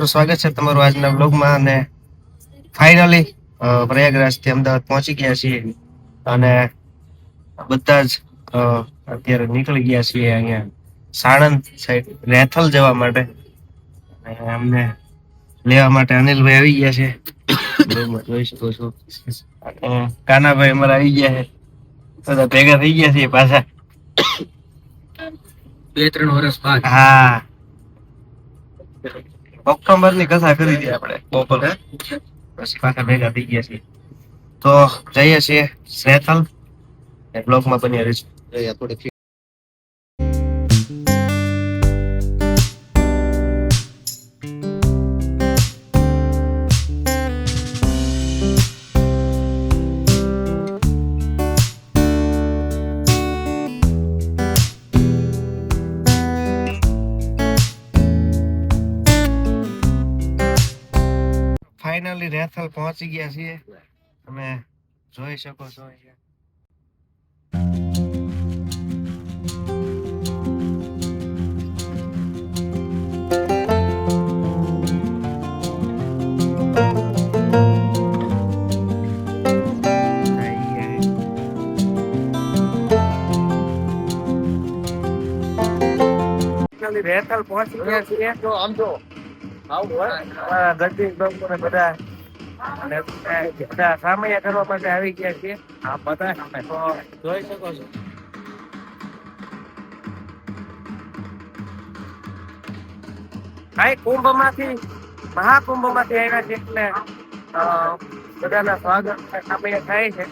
સ્વાગત છે તમારું આજના બ્લોગમાં અને ફાઇનલી પ્રયાગરાજ થી અમદાવાદ પહોંચી ગયા છીએ અને બધા જ અત્યારે નીકળી ગયા છીએ અહીંયા સાણંદ સાઈડ રેથલ જવા માટે અને અમને લેવા માટે અનિલભાઈ આવી ગયા છે. જોઈ શકો છો અને કાનાભાઈ અમારા આવી ગયા છે. બધા ભેગા થઈ ગયા છે પાછા 2-3 વર્ષ બાદ. હા, ઓક્ટોબર ની કથા કરી હતી આપણે બપોર પછી પાછા ભેગા થઈ ગયા છીએ. તો જઈએ છીએ રેથલ. બ્લોગમાં બની રહીશું. ફાઇનલી રેથલ પહોંચી ગયા છીએ. તમે જોઈ શકો છો અહીંયા રેથલ પહોંચી ગયા છીએ. તો આમ જો બધા સામૈયા કરવા માટે આવી ગયા છે. આ બધા તો જોઈ શકો છો. કુંભ માંથી મહાકુંભ માંથી આવ્યા છે એટલે બધાના સ્વાગત સામૈયા થાય છે.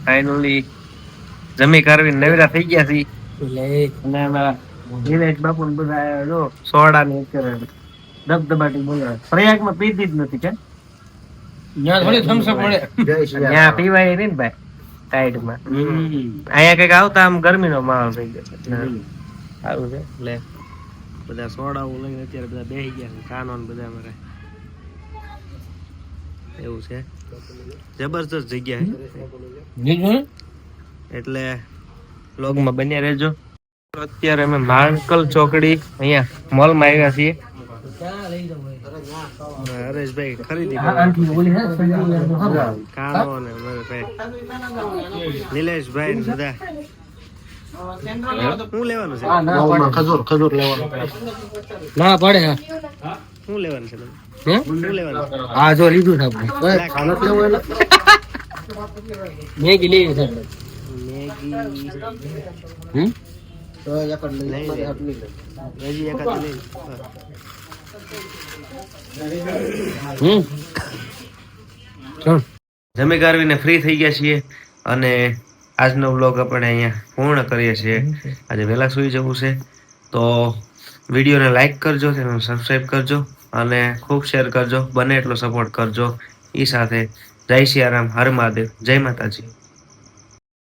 ફાઇનલી જમી કરવી નવરા થઈ ગયા છે અને અમારા નિલેશ બાપુ ને બધા જો સોડા ની દબદબાટી બોલાવે. પ્રયાગમાં પીધી જ નથી કે ત્યાં પીવાય નહીં ને ભાઈ સાઈડમાં. અહીંયા કઈક આવતા આમ ગરમી નો માહોલ થઈ ગયો છે. સારું છે એટલે બધા સોડાઓ લઈને અત્યારે બધા બેસી ગયા છે. કાનો ને બધા અમારે એવું છે. જબરદસ્ત જગ્યા છે એટલે વ્લોગમાં બન્યા રહેજો. અત્યારે અમે માણકલ ચોકડી અહીંયા મોલમાં આવ્યા છીએ. હરેશભાઈ ખરીદી કાનો ને નિલેશભાઈ બધા શું લેવાનું છે? ખજૂર લેવાનો ના પડે હા શું લેવાનું છે તમે? હે શું લેવાનું છે? આ જો લીધું છે આપણે ખાનત લેવો એટલે મેગી લેવી છે મેગી હમ તો એક જ લઈ નહીં, લે. નહીં. હજી એકાદ લઈ. ચાલ જમી કારવીને ફ્રી થઈ ગયા છીએ અને આજનો વ્લોગ આપણે અહીંયા પૂર્ણ કરીએ છીએ. આજે વહેલા સુઈ જવું છે તો વિડીયોને લાઈક કરજો, ચેનલ સબસ્ક્રાઈબ કરજો અને ખૂબ શેર કરજો, બને એટલો સપોર્ટ કરજો. એ સાથે જય સિયારામ, હર મહાદેવ, જય માતાજી.